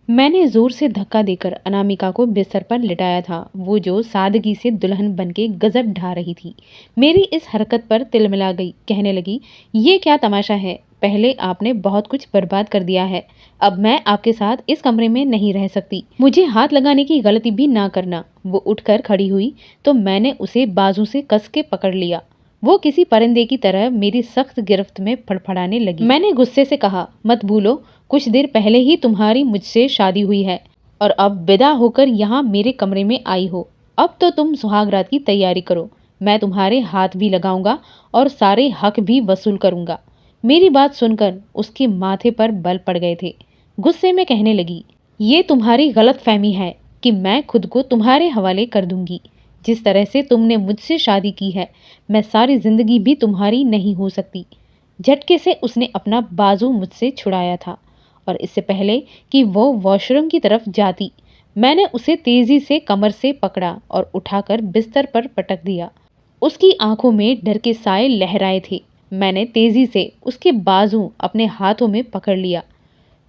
मैंने जोर से धक्का देकर अनामिका को बिस्तर पर लिटाया था, वो जो सादगी से दुल्हन बनके गजब ढा रही थी। मेरी इस हरकत पर तिलमिला गई, कहने लगी, ये क्या तमाशा है? पहले आपने बहुत कुछ बर्बाद कर दिया है, अब मैं आपके साथ इस कमरे में नहीं रह सकती। मुझे हाथ लगाने की गलती भी ना करना। वो उठकर खड़ी हुई तो मैंने उसे बाजू से कस के पकड़ लिया। वो किसी परिंदे की तरह मेरी सख्त गिरफ्त में फड़फड़ाने लगी। मैंने गुस्से से कहा, मत भूलो, कुछ देर पहले ही तुम्हारी मुझसे शादी हुई है और अब विदा होकर यहाँ मेरे कमरे में आई हो। अब तो तुम सुहागरात की तैयारी करो। मैं तुम्हारे हाथ भी लगाऊंगा और सारे हक भी वसूल करूंगा। मेरी बात सुनकर उसके माथे पर बल पड़ गए थे। गुस्से में कहने लगी, ये तुम्हारी गलत फहमी है कि मैं खुद को तुम्हारे हवाले कर दूंगी। जिस तरह से तुमने मुझसे शादी की है, मैं सारी जिंदगी भी तुम्हारी नहीं हो सकती। झटके से उसने अपना बाजू मुझसे छुड़ाया था और इससे पहले कि वो वॉशरूम की तरफ जाती, मैंने उसे तेजी से कमर से पकड़ा और उठाकर बिस्तर पर पटक दिया। उसकी आंखों में डर के साए लहराए थे। मैंने तेजी से उसके बाजू अपने हाथों में पकड़ लिया।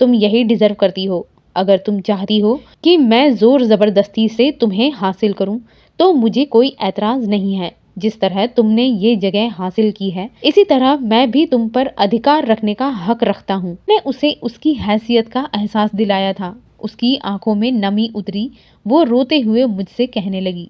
तुम यही डिजर्व करती हो। अगर तुम चाहती हो कि मैं जोर जबरदस्ती से तुम्हें हासिल करूं, तो मुझे कोई ऐतराज नहीं है। जिस तरह तुमने ये जगह हासिल की है, इसी तरह मैं भी तुम पर अधिकार रखने का हक रखता हूँ। मैं उसे उसकी हैसियत का एहसास दिलाया था। उसकी आंखों में नमी उतरी। वो रोते हुए मुझसे कहने लगी,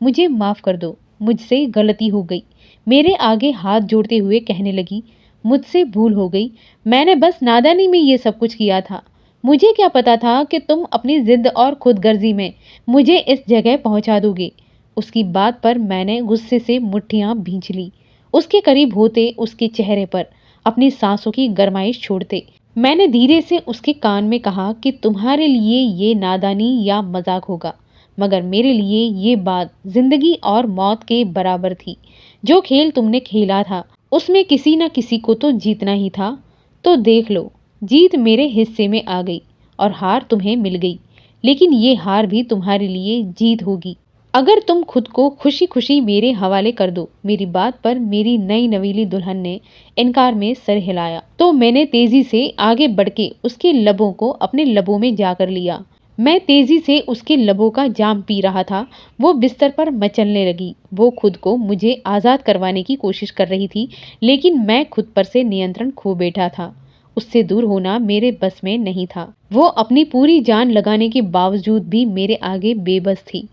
मुझे माफ कर दो, मुझसे गलती हो गई। मेरे आगे हाथ जोड़ते हुए कहने लगी, मुझसे भूल हो गई। मैंने बस नादानी में ये सब कुछ किया था। मुझे क्या पता था कि तुम अपनी जिद और खुदगर्जी में मुझे इस जगह पहुंचा दोगे। उसकी बात पर मैंने गुस्से से मुट्ठियां भींच ली। उसके करीब होते उसके चेहरे पर अपनी सांसों की गरमाइश छोड़ते मैंने धीरे से उसके कान में कहा कि तुम्हारे लिए ये नादानी या मजाक होगा, मगर मेरे लिए ये बात जिंदगी और मौत के बराबर थी। जो खेल तुमने खेला था, उसमें किसी न किसी को तो जीतना ही था। तो देख लो, जीत मेरे हिस्से में आ गई और हार तुम्हें मिल गई। लेकिन ये हार भी तुम्हारे लिए जीत होगी अगर तुम खुद को खुशी खुशी मेरे हवाले कर दो। मेरी बात पर मेरी नई नवीली दुल्हन ने इनकार में सर हिलाया तो मैंने तेजी से आगे बढ़ के उसके लबों को अपने लबों में जाकर लिया। मैं तेजी से उसके लबों का जाम पी रहा था। वो बिस्तर पर मचलने लगी। वो खुद को मुझे आज़ाद करवाने की कोशिश कर रही थी, लेकिन मैं खुद पर से नियंत्रण खो बैठा था। उससे दूर होना मेरे बस में नहीं था। वो अपनी पूरी जान लगाने के बावजूद भी मेरे आगे बेबस थी।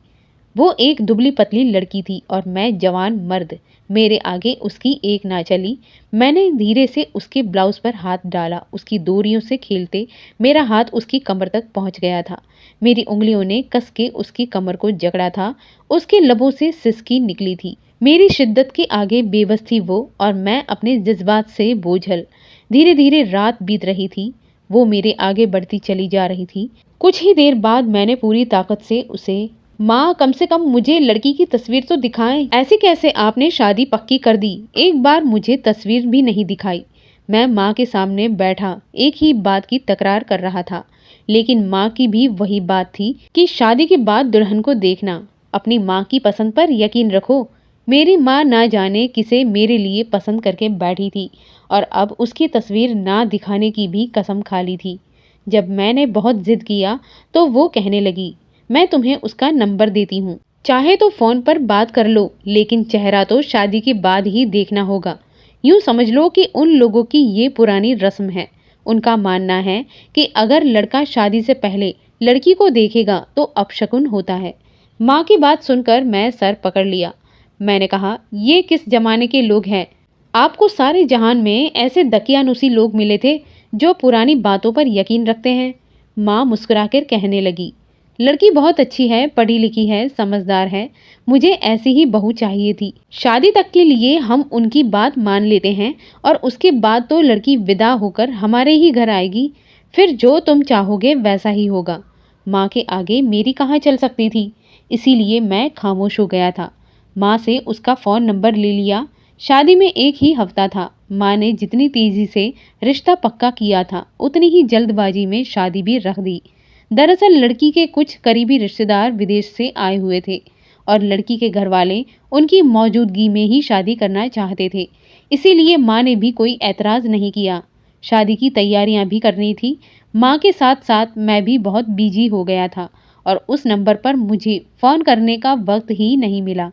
वो एक दुबली पतली लड़की थी और मैं जवान मर्द। मेरे आगे उसकी एक ना चली। मैंने धीरे से उसके ब्लाउज पर हाथ डाला। उसकी डोरियों से खेलते मेरा हाथ उसकी कमर तक पहुंच गया था। मेरी उंगलियों ने कस के उसकी कमर को जकड़ा था। उसके लबों से सिसकी निकली थी। मेरी शिद्दत के आगे बेबस थी वो और मैं अपने जज्बात से बोझल। धीरे धीरे रात बीत रही थी। वो मेरे आगे बढ़ती चली जा रही थी। कुछ ही देर बाद मैंने पूरी ताकत से उसे, माँ, कम से कम मुझे लड़की की तस्वीर तो दिखाएं। ऐसे कैसे आपने शादी पक्की कर दी? एक बार मुझे तस्वीर भी नहीं दिखाई। मैं माँ के सामने बैठा एक ही बात की तकरार कर रहा था, लेकिन माँ की भी वही बात थी कि शादी के बाद दुल्हन को देखना। अपनी माँ की पसंद पर यकीन रखो। मेरी माँ ना जाने किसे मेरे लिए पसंद करके बैठी थी और अब उसकी तस्वीर ना दिखाने की भी कसम खा ली थी। जब मैंने बहुत जिद किया तो वो कहने लगी, मैं तुम्हें उसका नंबर देती हूँ, चाहे तो फोन पर बात कर लो, लेकिन चेहरा तो शादी के बाद ही देखना होगा। यूं समझ लो कि उन लोगों की ये पुरानी रस्म है। उनका मानना है कि अगर लड़का शादी से पहले लड़की को देखेगा तो अपशकुन होता है। माँ की बात सुनकर मैं सर पकड़ लिया। मैंने कहा, ये किस जमाने के लोग हैं? आपको सारे जहान में ऐसे दकियानुसी लोग मिले थे जो पुरानी बातों पर यकीन रखते हैं। माँ मुस्कुराकर कहने लगी, लड़की बहुत अच्छी है, पढ़ी लिखी है, समझदार है। मुझे ऐसी ही बहू चाहिए थी। शादी तक के लिए हम उनकी बात मान लेते हैं और उसके बाद तो लड़की विदा होकर हमारे ही घर आएगी। फिर जो तुम चाहोगे वैसा ही होगा। माँ के आगे मेरी कहाँ चल सकती थी, इसीलिए मैं खामोश हो गया था। माँ से उसका फ़ोन नंबर ले लिया। शादी में एक ही हफ्ता था। माँ ने जितनी तेजी से रिश्ता पक्का किया था, उतनी ही जल्दबाजी में शादी भी रख दी। दरअसल लड़की के कुछ करीबी रिश्तेदार विदेश से आए हुए थे और लड़की के घर वाले उनकी मौजूदगी में ही शादी करना चाहते थे। इसीलिए माँ ने भी कोई ऐतराज नहीं किया। शादी की तैयारियां भी करनी थी। माँ के साथ साथ मैं भी बहुत बिजी हो गया था और उस नंबर पर मुझे फ़ोन करने का वक्त ही नहीं मिला।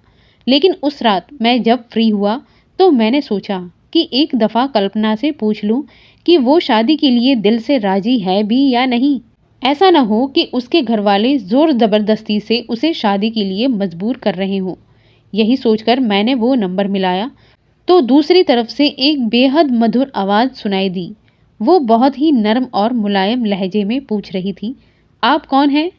लेकिन उस रात मैं जब फ्री हुआ तो मैंने सोचा कि एक दफ़ा कल्पना से पूछ लूं कि वो शादी के लिए दिल से राजी है भी या नहीं। ऐसा ना हो कि उसके घरवाले ज़ोर ज़बरदस्ती से उसे शादी के लिए मजबूर कर रहे हों। यही सोचकर मैंने वो नंबर मिलाया तो दूसरी तरफ से एक बेहद मधुर आवाज़ सुनाई दी। वो बहुत ही नर्म और मुलायम लहजे में पूछ रही थी, आप कौन हैं?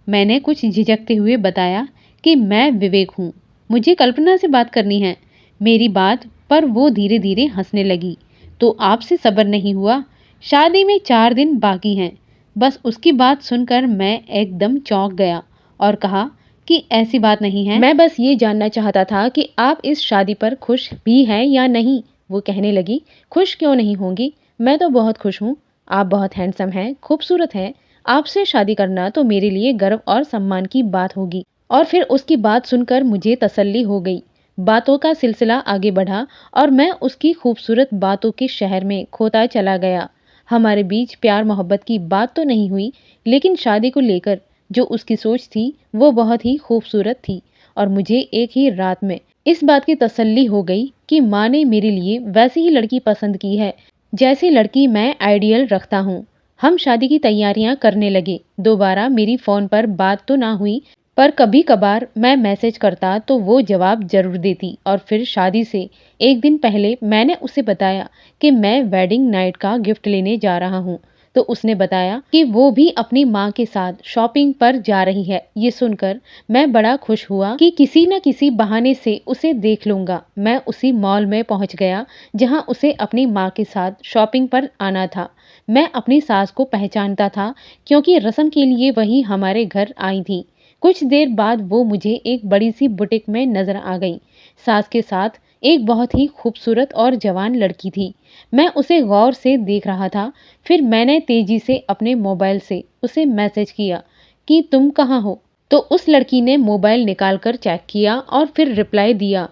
मैंने कुछ झिझकते हुए बताया कि मैं विवेक हूँ, मुझे कल्पना से बात करनी है। मेरी बात पर वो धीरे धीरे हंसने लगी। तो आपसे सब्र नहीं हुआ? शादी में 4 दिन बाकी हैं। बस उसकी बात सुनकर मैं एकदम चौंक गया और कहा कि ऐसी बात नहीं है, मैं बस ये जानना चाहता था कि आप इस शादी पर खुश भी हैं या नहीं। वो कहने लगी, खुश क्यों नहीं होंगी, मैं तो बहुत खुश हूँ। आप बहुत हैंडसम हैं, खूबसूरत हैं। आपसे शादी करना तो मेरे लिए गर्व और सम्मान की बात होगी। और फिर उसकी बात सुनकर मुझे तसल्ली हो गई। बातों का सिलसिला आगे बढ़ा और मैं उसकी खूबसूरत बातों के शहर में खोता चला गया। हमारे बीच प्यार मोहब्बत की बात तो नहीं हुई, लेकिन शादी को लेकर जो उसकी सोच थी वो बहुत ही खूबसूरत थी। और मुझे एक ही रात में इस बात की तसल्ली हो गई कि माँ ने मेरे लिए वैसी ही लड़की पसंद की है जैसी लड़की मैं आइडियल रखता हूँ। हम शादी की तैयारियां करने लगे। दोबारा मेरी फ़ोन पर बात तो ना हुई, पर कभी कभार मैं मैसेज करता तो वो जवाब जरूर देती। और फिर शादी से एक दिन पहले मैंने उसे बताया कि मैं वेडिंग नाइट का गिफ्ट लेने जा रहा हूँ। तो उसने बताया कि वो भी अपनी माँ के साथ शॉपिंग पर जा रही है। ये सुनकर मैं बड़ा खुश हुआ कि किसी न किसी बहाने से उसे देख लूंगा। मैं उसी मॉल में पहुंच गया जहां उसे अपनी माँ के साथ शॉपिंग पर आना था। मैं अपनी सास को पहचानता था क्योंकि रस्म के लिए वही हमारे घर आई थी। कुछ देर बाद वो मुझे एक बड़ी सी बुटीक में नजर आ गई। सास के साथ एक बहुत ही खूबसूरत और जवान लड़की थी। मैं उसे गौर से देख रहा था। फिर मैंने तेजी से अपने मोबाइल से उसे मैसेज किया कि तुम कहाँ हो। तो उस लड़की ने मोबाइल निकालकर चेक किया और फिर रिप्लाई दिया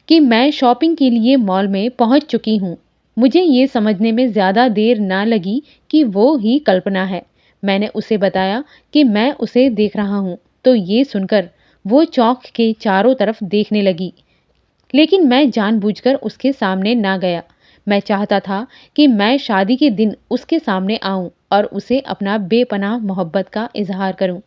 कि मैं शॉपिंग के लिए मॉल में पहुंच चुकी हूँ। मुझे ये समझने में ज़्यादा देर ना लगी कि वो ही कल्पना है। मैंने उसे बताया कि मैं उसे देख रहा हूँ। तो ये सुनकर वो चौंक के चारों तरफ देखने लगी, लेकिन मैं जानबूझकर उसके सामने ना गया। मैं चाहता था कि मैं शादी के दिन उसके सामने आऊं और उसे अपना बेपनाह मोहब्बत का इजहार करूं,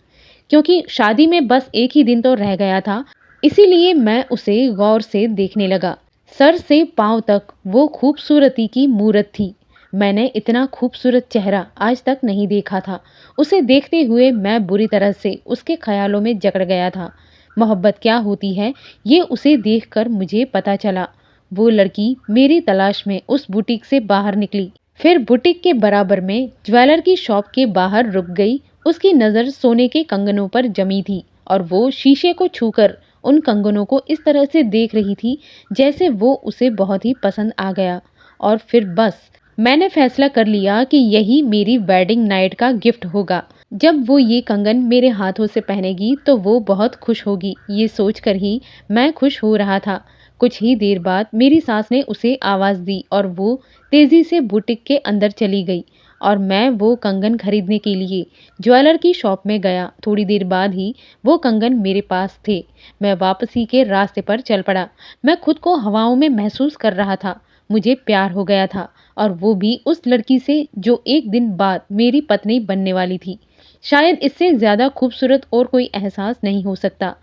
क्योंकि शादी में बस एक ही दिन तो रह गया था। इसीलिए मैं उसे गौर से देखने लगा। सर से पांव तक वो खूबसूरती की मूरत थी। मैंने इतना खूबसूरत चेहरा आज तक नहीं देखा था। उसे देखते हुए मैं बुरी तरह से उसके ख्यालों में जकड़ गया था। मोहब्बत क्या होती है ये उसे देखकर मुझे पता चला। वो लड़की मेरी तलाश में उस बुटीक से बाहर निकली, फिर बुटीक के बराबर में ज्वेलर की शॉप के बाहर रुक गई। उसकी नज़र सोने के कंगनों पर जमी थी और वो शीशे को छूकर उन कंगनों को इस तरह से देख रही थी जैसे वो उसे बहुत ही पसंद आ गया। और फिर बस मैंने फैसला कर लिया कि यही मेरी वेडिंग नाइट का गिफ्ट होगा। जब वो ये कंगन मेरे हाथों से पहनेगी तो वो बहुत खुश होगी। ये सोचकर ही मैं खुश हो रहा था। कुछ ही देर बाद मेरी सास ने उसे आवाज़ दी और वो तेज़ी से बुटीक के अंदर चली गई और मैं वो कंगन खरीदने के लिए ज्वेलर की शॉप में गया। थोड़ी देर बाद ही वो कंगन मेरे पास थे। मैं वापसी के रास्ते पर चल पड़ा। मैं खुद को हवाओं में महसूस कर रहा था। मुझे प्यार हो गया था, और वो भी उस लड़की से जो एक दिन बाद मेरी पत्नी बनने वाली थी। शायद इससे ज़्यादा खूबसूरत और कोई एहसास नहीं हो सकता।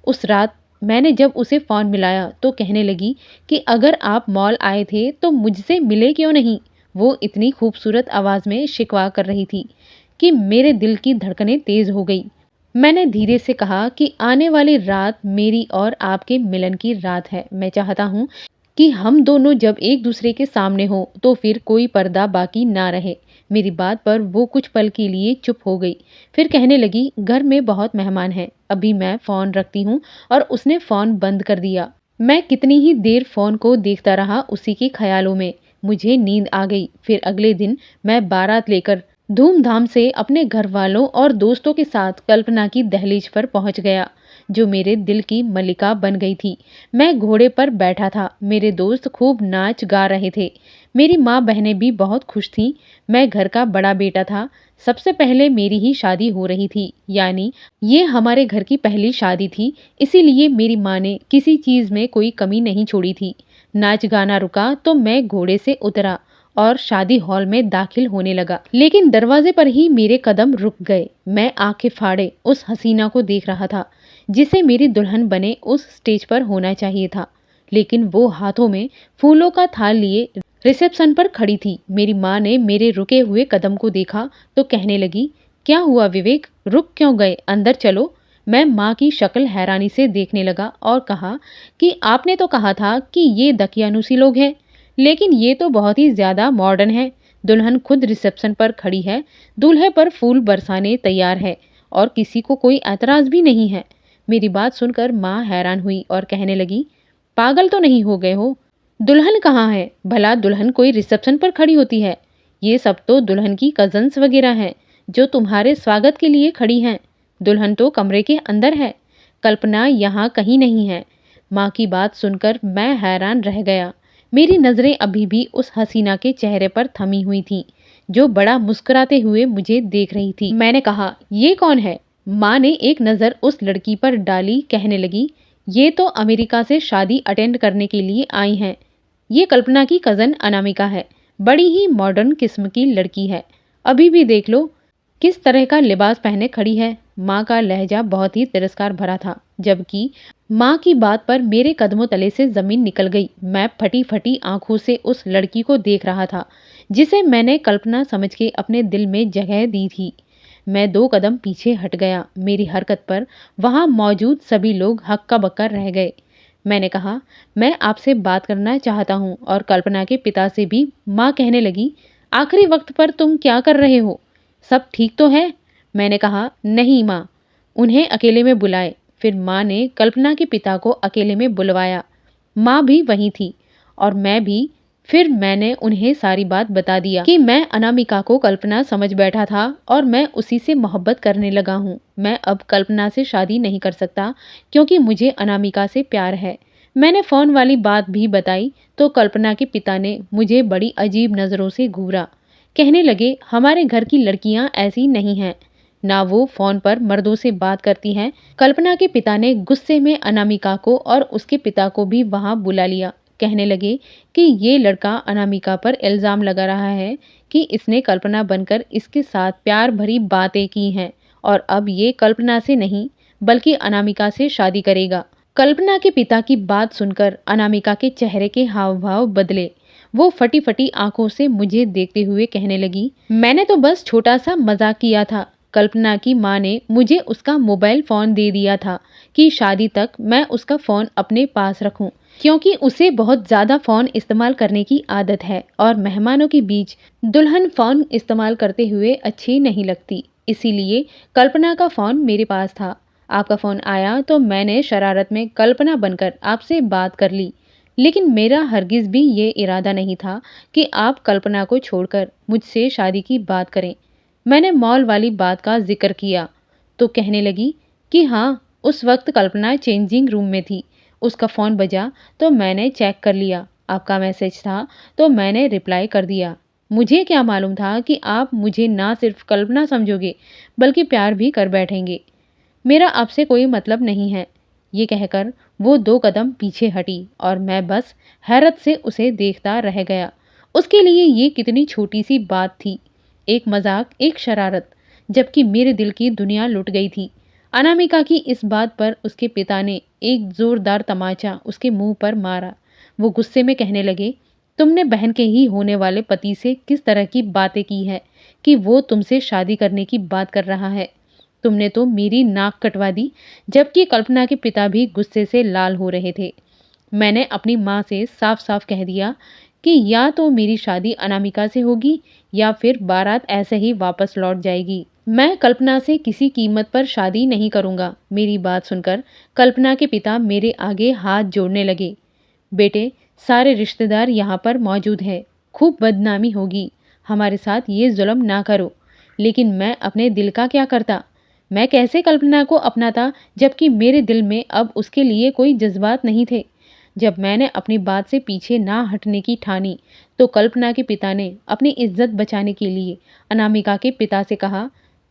उस रात मैंने जब उसे फ़ोन मिलाया तो कहने लगी कि अगर आप मॉल आए थे तो मुझसे मिले क्यों नहीं। वो इतनी खूबसूरत आवाज़ में शिकवा कर रही थी कि मेरे दिल की धड़कनें तेज़ हो गई। मैंने धीरे से कहा कि आने वाली रात मेरी और आपके मिलन की रात है। मैं चाहता हूँ कि हम दोनों जब एक दूसरे के सामने हो तो फिर कोई पर्दा बाकी ना रहे। मेरी बात पर वो कुछ पल के लिए चुप हो गई। फिर कहने लगी, घर में बहुत मेहमान हैं, अभी मैं फ़ोन रखती हूँ। और उसने फ़ोन बंद कर दिया। मैं कितनी ही देर फ़ोन को देखता रहा उसी के ख्यालों में। मुझे नींद आ गई। फिर अगले दिन मैं बारात लेकर धूमधाम से अपने घर वालों और दोस्तों के साथ कल्पना की दहलीज पर पहुंच गया। जो मेरे दिल की मलिका बन गई थी। मैं घोड़े पर बैठा था, मेरे दोस्त खूब नाच गा रहे थे, मेरी माँ बहनें भी बहुत खुश थीं। मैं घर का बड़ा बेटा था, सबसे पहले मेरी ही शादी हो रही थी, यानी ये हमारे घर की पहली शादी थी, इसीलिए मेरी माँ ने किसी चीज़ में कोई कमी नहीं छोड़ी थी। नाच गाना रुका तो मैं घोड़े से उतरा और शादी हॉल में दाखिल होने लगा, लेकिन दरवाजे पर ही मेरे कदम रुक गए। मैं आंखें फाड़े उस हसीना को देख रहा था जिसे मेरी दुल्हन बने उस स्टेज पर होना चाहिए था, लेकिन वो हाथों में फूलों का थाल लिए रिसेप्शन पर खड़ी थी। मेरी माँ ने मेरे रुके हुए कदम को देखा तो कहने लगी, क्या हुआ विवेक, रुक क्यों गए, अंदर चलो। मैं माँ की शक्ल हैरानी से देखने लगा और कहा कि आपने तो कहा था कि ये दकियानुसी लोग हैं, लेकिन ये तो बहुत ही ज्यादा मॉडर्न है। दुल्हन खुद रिसेप्शन पर खड़ी है, दूल्हे पर फूल बरसाने तैयार है और किसी को कोई ऐतराज भी नहीं है। मेरी बात सुनकर माँ हैरान हुई और कहने लगी, पागल तो नहीं हो गए हो, दुल्हन कहाँ है, भला दुल्हन कोई रिसेप्शन पर खड़ी होती है। ये सब तो दुल्हन की कजन्स वगैरह हैं जो तुम्हारे स्वागत के लिए खड़ी हैं। दुल्हन तो कमरे के अंदर है, कल्पना यहाँ कहीं नहीं है। माँ की बात सुनकर मैं हैरान रह गया। मेरी नज़रें अभी भी उस हसीना के चेहरे पर थमी हुई थीं, जो बड़ा मुस्कुराते हुए मुझे देख रही थी। मैंने कहा, ये कौन है। माँ ने एक नज़र उस लड़की पर डाली, कहने लगी, ये तो अमेरिका से शादी अटेंड करने के लिए आई हैं। ये कल्पना की कज़न अनामिका है, बड़ी ही मॉडर्न किस्म की लड़की है। अभी भी देख लो किस तरह का लिबास पहने खड़ी है। माँ का लहजा बहुत ही तिरस्कार भरा था, जबकि माँ की बात पर मेरे कदमों तले से जमीन निकल गई। मैं फटी फटी आंखों से उस लड़की को देख रहा था जिसे मैंने कल्पना समझ के अपने दिल में जगह दी थी। मैं 2 कदम पीछे हट गया। मेरी हरकत पर वहां मौजूद सभी लोग हक्का बक्का रह गए। मैंने कहा, मैं आपसे बात करना चाहता हूँ और कल्पना के पिता से भी। माँ कहने लगी, आखिरी वक्त पर तुम क्या कर रहे हो, सब ठीक तो है। मैंने कहा, नहीं माँ, उन्हें अकेले में बुलाए। फिर माँ ने कल्पना के पिता को अकेले में बुलवाया। माँ भी वहीं थी और मैं भी। फिर मैंने उन्हें सारी बात बता दिया कि मैं अनामिका को कल्पना समझ बैठा था और मैं उसी से मोहब्बत करने लगा हूँ। मैं अब कल्पना से शादी नहीं कर सकता क्योंकि मुझे अनामिका से प्यार है। मैंने फ़ोन वाली बात भी बताई तो कल्पना के पिता ने मुझे बड़ी अजीब नज़रों से घूरा। कहने लगे, हमारे घर की लड़कियां ऐसी नहीं हैं, ना वो फ़ोन पर मर्दों से बात करती हैं। कल्पना के पिता ने गुस्से में अनामिका को और उसके पिता को भी वहां बुला लिया। कहने लगे कि ये लड़का अनामिका पर इल्ज़ाम लगा रहा है कि इसने कल्पना बनकर इसके साथ प्यार भरी बातें की हैं और अब ये कल्पना से नहीं बल्कि अनामिका से शादी करेगा। कल्पना के पिता की बात सुनकर अनामिका के चेहरे के हाव भाव बदले। वो फटी फटी आंखों से मुझे देखते हुए कहने लगी, मैंने तो बस छोटा सा मजाक किया था। कल्पना की माँ ने मुझे उसका मोबाइल फ़ोन दे दिया था कि शादी तक मैं उसका फ़ोन अपने पास रखूं, क्योंकि उसे बहुत ज़्यादा फ़ोन इस्तेमाल करने की आदत है और मेहमानों के बीच दुल्हन फ़ोन इस्तेमाल करते हुए अच्छी नहीं लगती। इसीलिए कल्पना का फ़ोन मेरे पास था। आपका फ़ोन आया तो मैंने शरारत में कल्पना बनकर आपसे बात कर ली, लेकिन मेरा हरगिज़ भी ये इरादा नहीं था कि आप कल्पना को छोड़कर मुझसे शादी की बात करें। मैंने मॉल वाली बात का जिक्र किया तो कहने लगी कि हाँ, उस वक्त कल्पना चेंजिंग रूम में थी। उसका फ़ोन बजा तो मैंने चेक कर लिया, आपका मैसेज था तो मैंने रिप्लाई कर दिया। मुझे क्या मालूम था कि आप मुझे ना सिर्फ कल्पना समझोगे बल्कि प्यार भी कर बैठेंगे। मेरा आपसे कोई मतलब नहीं है। ये कहकर वो 2 कदम पीछे हटी और मैं बस हैरत से उसे देखता रह गया। उसके लिए ये कितनी छोटी सी बात थी, एक मजाक, एक शरारत, जबकि मेरे दिल की दुनिया लुट गई थी। अनामिका की इस बात पर उसके पिता ने एक जोरदार तमाचा उसके मुंह पर मारा। वो गुस्से में कहने लगे, तुमने बहन के ही होने वाले पति से किस तरह की बातें की है कि वो तुमसे शादी करने की बात कर रहा है। तुमने तो मेरी नाक कटवा दी। जबकि कल्पना के पिता भी गुस्से से लाल हो रहे थे। मैंने अपनी माँ से साफ साफ कह दिया कि या तो मेरी शादी अनामिका से होगी या फिर बारात ऐसे ही वापस लौट जाएगी। मैं कल्पना से किसी कीमत पर शादी नहीं करूँगा। मेरी बात सुनकर कल्पना के पिता मेरे आगे हाथ जोड़ने लगे। बेटे, सारे रिश्तेदार यहाँ पर मौजूद हैं, खूब बदनामी होगी, हमारे साथ ये जुल्म ना करो। लेकिन मैं अपने दिल का क्या करता। मैं कैसे कल्पना को अपनाता जबकि मेरे दिल में अब उसके लिए कोई जज्बात नहीं थे। जब मैंने अपनी बात से पीछे ना हटने की ठानी तो कल्पना के पिता ने अपनी इज्जत बचाने के लिए अनामिका के पिता से कहा,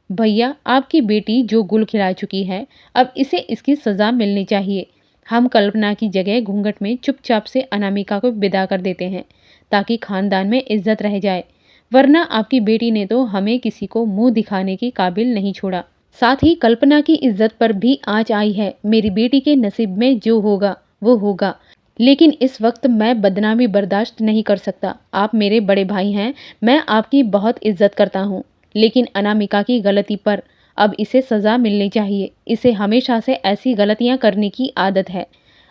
भैया आपकी बेटी जो गुल खिला चुकी है, अब इसे इसकी सज़ा मिलनी चाहिए। हम कल्पना की जगह घूंघट में चुपचाप से अनामिका को विदा कर देते हैं ताकि खानदान में इज्जत रह जाए, वरना आपकी बेटी ने तो हमें किसी को मुंह दिखाने के काबिल नहीं छोड़ा। साथ ही कल्पना की इज्जत पर भी आँच आई है। मेरी बेटी के नसीब में जो होगा वो होगा, लेकिन इस वक्त मैं बदनामी बर्दाश्त नहीं कर सकता। आप मेरे बड़े भाई हैं, मैं आपकी बहुत इज्जत करता हूँ, लेकिन अनामिका की गलती पर अब इसे सज़ा मिलनी चाहिए। इसे हमेशा से ऐसी गलतियाँ करने की आदत है।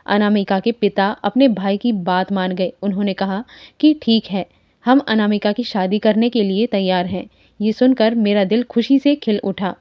अनामिका के पिता अपने भाई की बात मान गए। उन्होंने कहा कि ठीक है, हम अनामिका की शादी करने के लिए तैयार हैं। ये सुनकर मेरा दिल खुशी से खिल उठा,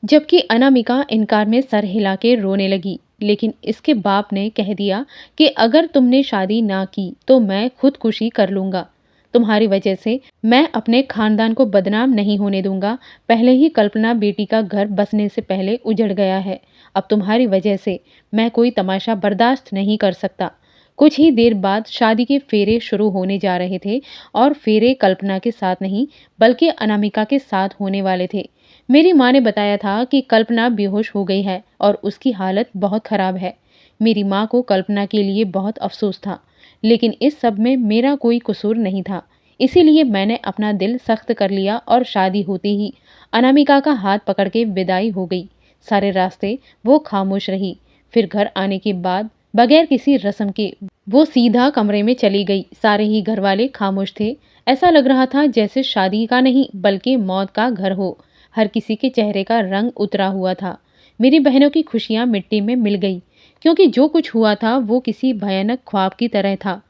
जबकि अनामिका इनकार में सर हिला के रोने लगी। लेकिन इसके बाप ने कह दिया कि अगर तुमने शादी ना की तो मैं खुदकुशी कर लूँगा। तुम्हारी वजह से मैं अपने खानदान को बदनाम नहीं होने दूँगा। पहले ही कल्पना बेटी का घर बसने से पहले उजड़ गया है। अब तुम्हारी वजह से मैं कोई तमाशा बर्दाश्त नहीं कर सकता। कुछ ही देर बाद शादी के फेरे शुरू होने जा रहे थे और फेरे कल्पना के साथ नहीं बल्कि अनामिका के साथ होने वाले थे। मेरी माँ ने बताया था कि कल्पना बेहोश हो गई है और उसकी हालत बहुत खराब है। मेरी माँ को कल्पना के लिए बहुत अफसोस था, लेकिन इस सब में मेरा कोई कसूर नहीं था। इसीलिए मैंने अपना दिल सख्त कर लिया और शादी होते ही अनामिका का हाथ पकड़ के विदाई हो गई। सारे रास्ते वो खामोश रही। फिर घर आने के बाद बगैर किसी रस्म के वो सीधा कमरे में चली गई। सारे ही घर वाले खामोश थे। ऐसा लग रहा था जैसे शादी का नहीं बल्कि मौत का घर हो। हर किसी के चेहरे का रंग उतरा हुआ था। मेरी बहनों की खुशियां मिट्टी में मिल गई, क्योंकि जो कुछ हुआ था वो किसी भयानक ख्वाब की तरह था।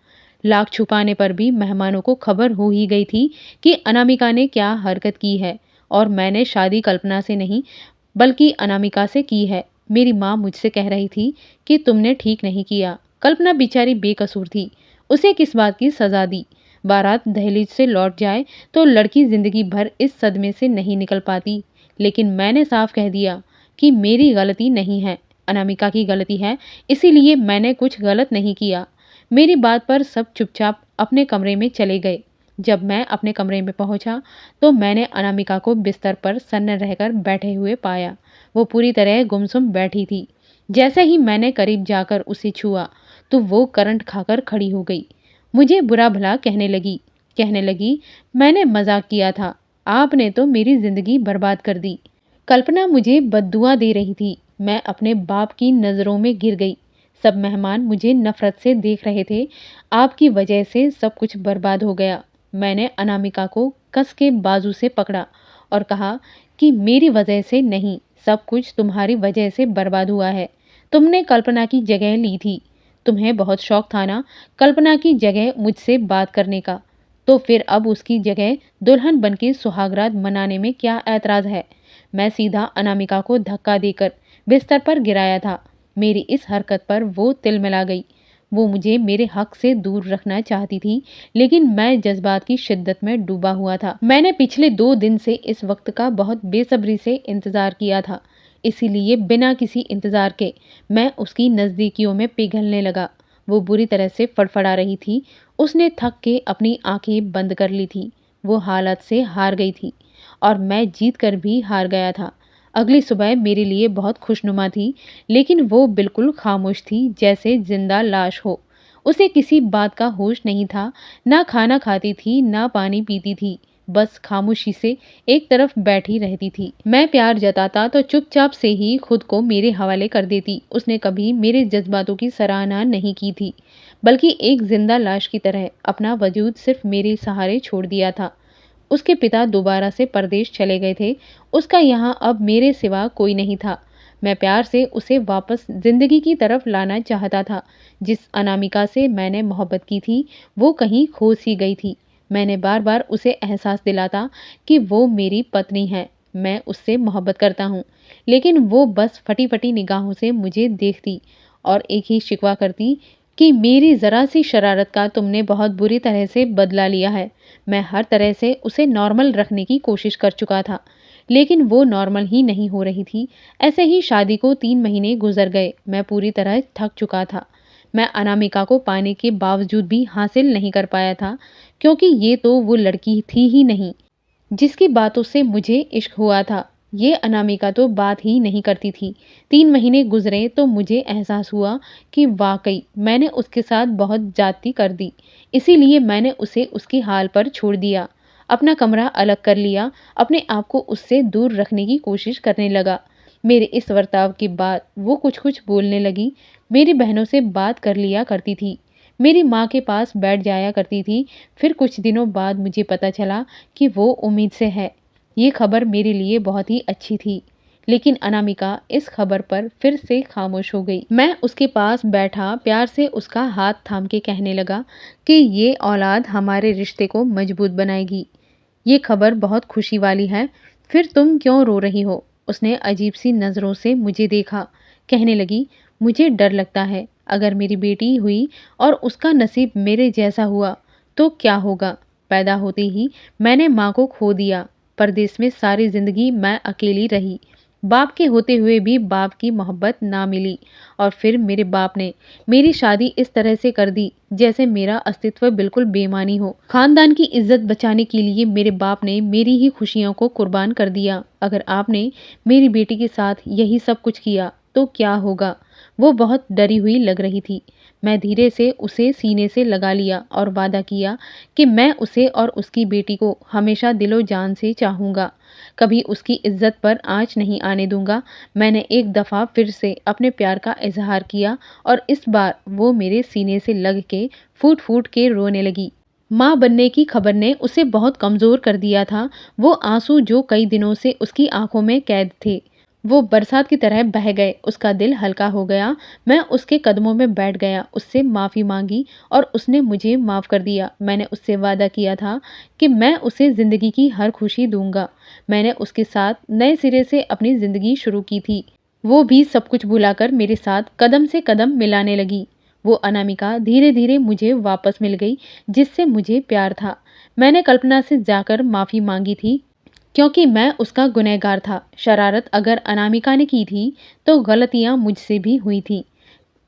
लाख छुपाने पर भी मेहमानों को खबर हो ही गई थी कि अनामिका ने क्या हरकत की है, और मैंने शादी कल्पना से नहीं बल्कि अनामिका से की है। मेरी माँ मुझसे कह रही थी कि तुमने ठीक नहीं किया। कल्पना बेचारी बेकसूर थी, उसे किस बात की सजा दी। बारात दहलीज से लौट जाए तो लड़की जिंदगी भर इस सदमे से नहीं निकल पाती। लेकिन मैंने साफ कह दिया कि मेरी गलती नहीं है, अनामिका की गलती है, इसीलिए मैंने कुछ गलत नहीं किया। मेरी बात पर सब चुपचाप अपने कमरे में चले गए। जब मैं अपने कमरे में पहुंचा तो मैंने अनामिका को बिस्तर पर सन्न रहकर बैठे हुए पाया। वो पूरी तरह गुमसुम बैठी थी। जैसे ही मैंने करीब जाकर उसे छुआ तो वो करंट खाकर खड़ी हो गई। मुझे बुरा भला कहने लगी, मैंने मजाक किया था, आपने तो मेरी जिंदगी बर्बाद कर दी। कल्पना मुझे बद्दुआ दे रही थी। मैं अपने बाप की नज़रों में गिर गई। सब मेहमान मुझे नफरत से देख रहे थे। आपकी वजह से सब कुछ बर्बाद हो गया। मैंने अनामिका को कस के बाजू से पकड़ा और कहा कि मेरी वजह से नहीं, सब कुछ तुम्हारी वजह से बर्बाद हुआ है। तुमने कल्पना की जगह ली थी। तुम्हें बहुत शौक था ना कल्पना की जगह मुझसे बात करने का, तो फिर अब उसकी जगह दुल्हन बनके सुहागरात मनाने में क्या ऐतराज़ है। मैं सीधा अनामिका को धक्का देकर बिस्तर पर गिराया था। मेरी इस हरकत पर वो तिलमिला गई। वो मुझे मेरे हक से दूर रखना चाहती थी, लेकिन मैं जज्बात की शिद्दत में डूबा हुआ था। मैंने पिछले 2 दिन से इस वक्त का बहुत बेसब्री से इंतज़ार किया था, इसीलिए बिना किसी इंतज़ार के मैं उसकी नज़दीकियों में पिघलने लगा। वो बुरी तरह से फड़फड़ा रही थी। उसने थक के अपनी आंखें बंद कर ली थी। वो हालत से हार गई थी और मैं जीत कर भी हार गया था। अगली सुबह मेरे लिए बहुत खुशनुमा थी, लेकिन वो बिल्कुल खामोश थी, जैसे जिंदा लाश हो। उसे किसी बात का होश नहीं था। ना खाना खाती थी, ना पानी पीती थी, बस खामोशी से एक तरफ बैठी रहती थी। मैं प्यार जताता तो चुपचाप से ही खुद को मेरे हवाले कर देती। उसने कभी मेरे जज्बातों की सराहना नहीं की थी, बल्कि एक जिंदा लाश की तरह अपना वजूद सिर्फ मेरे सहारे छोड़ दिया था। उसके पिता दोबारा से परदेश चले गए थे। उसका यहाँ अब मेरे सिवा कोई नहीं था। मैं प्यार से उसे वापस जिंदगी की तरफ लाना चाहता था। जिस अनामिका से मैंने मोहब्बत की थी वो कहीं खो सी गई थी। मैंने बार बार उसे एहसास दिलाता कि वो मेरी पत्नी है, मैं उससे मोहब्बत करता हूँ, लेकिन वो बस फटी फटी निगाहों से मुझे देखती और एक ही शिकवा करती कि मेरी ज़रा सी शरारत का तुमने बहुत बुरी तरह से बदला लिया है। मैं हर तरह से उसे नॉर्मल रखने की कोशिश कर चुका था, लेकिन वो नॉर्मल ही नहीं हो रही थी। ऐसे ही शादी को 3 महीने गुज़र गए। मैं पूरी तरह थक चुका था। मैं अनामिका को पाने के बावजूद भी हासिल नहीं कर पाया था, क्योंकि ये तो वो लड़की थी ही नहीं जिसकी बातों से मुझे इश्क हुआ था। ये अनामिका तो बात ही नहीं करती थी। 3 महीने गुजरे तो मुझे एहसास हुआ कि वाकई मैंने उसके साथ बहुत ज्यादती कर दी। इसीलिए मैंने उसे उसके हाल पर छोड़ दिया। अपना कमरा अलग कर लिया, अपने आप को उससे दूर रखने की कोशिश करने लगा। मेरे इस बर्ताव के बाद वो कुछ कुछ बोलने लगी। मेरी बहनों से बात कर लिया करती थी, मेरी माँ के पास बैठ जाया करती थी। फिर कुछ दिनों बाद मुझे पता चला कि वो उम्मीद से है। ये खबर मेरे लिए बहुत ही अच्छी थी, लेकिन अनामिका इस खबर पर फिर से खामोश हो गई। मैं उसके पास बैठा प्यार से उसका हाथ थाम के कहने लगा कि ये औलाद हमारे रिश्ते को मजबूत बनाएगी। ये खबर बहुत खुशी वाली है। फिर तुम क्यों रो रही हो? उसने अजीब सी नज़रों से मुझे देखा। कहने लगी, मुझे डर लगता है अगर मेरी बेटी हुई और उसका नसीब मेरे जैसा हुआ तो क्या होगा। पैदा होते ही मैंने माँ को खो दिया। परदेश में सारी जिंदगी मैं अकेली रही। बाप के होते हुए भी बाप की मोहब्बत ना मिली। और फिर मेरे बाप ने मेरी शादी इस तरह से कर दी जैसे मेरा अस्तित्व बिल्कुल बेमानी हो। खानदान की इज्जत बचाने के लिए मेरे बाप ने मेरी ही खुशियों को कुर्बान कर दिया। अगर आपने मेरी बेटी के साथ यही सब कुछ किया तो क्या होगा। वो बहुत डरी हुई लग रही थी। मैं धीरे से उसे सीने से लगा लिया और वादा किया कि मैं उसे और उसकी बेटी को हमेशा दिलो जान से चाहूँगा, कभी उसकी इज्जत पर आँच नहीं आने दूंगा। मैंने एक दफ़ा फिर से अपने प्यार का इजहार किया और इस बार वो मेरे सीने से लग के फूट फूट के रोने लगी। माँ बनने की खबर ने उसे बहुत कमज़ोर कर दिया था। वो आंसू जो कई दिनों से उसकी आंखों में कैद थे, वो बरसात की तरह बह गए। उसका दिल हल्का हो गया। मैं उसके कदमों में बैठ गया, उससे माफ़ी मांगी और उसने मुझे माफ़ कर दिया। मैंने उससे वादा किया था कि मैं उसे ज़िंदगी की हर खुशी दूंगा। मैंने उसके साथ नए सिरे से अपनी ज़िंदगी शुरू की थी। वो भी सब कुछ भुलाकर मेरे साथ कदम से कदम मिलाने लगी। वो अनामिका धीरे धीरे मुझे वापस मिल गई जिससे मुझे प्यार था। मैंने कल्पना से जाकर माफ़ी मांगी थी, क्योंकि मैं उसका गुनहगार था। शरारत अगर अनामिका ने की थी तो गलतियां मुझसे भी हुई थी।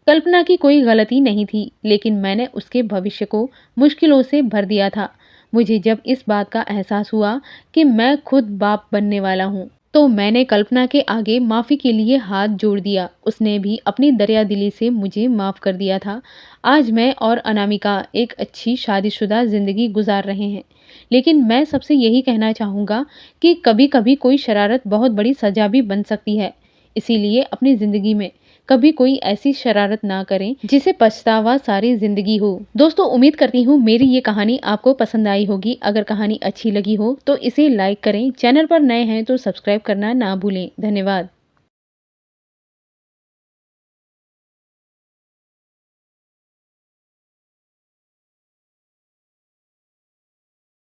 कल्पना की कोई गलती नहीं थी, लेकिन मैंने उसके भविष्य को मुश्किलों से भर दिया था। मुझे जब इस बात का एहसास हुआ कि मैं खुद बाप बनने वाला हूँ तो मैंने कल्पना के आगे माफ़ी के लिए हाथ जोड़ दिया। उसने भी अपनी दरियादिली से मुझे माफ़ कर दिया था। आज मैं और अनामिका एक अच्छी शादीशुदा ज़िंदगी गुजार रहे हैं। लेकिन मैं सबसे यही कहना चाहूँगा कि कभी कभी कोई शरारत बहुत बड़ी सज़ा भी बन सकती है। इसीलिए अपनी ज़िंदगी में कभी कोई ऐसी शरारत ना करें जिसे पछतावा सारी ज़िंदगी हो। दोस्तों, उम्मीद करती हूँ मेरी ये कहानी आपको पसंद आई होगी। अगर कहानी अच्छी लगी हो तो इसे लाइक करें। चैनल पर नए हैं तो सब्सक्राइब करना ना भूलें। धन्यवाद।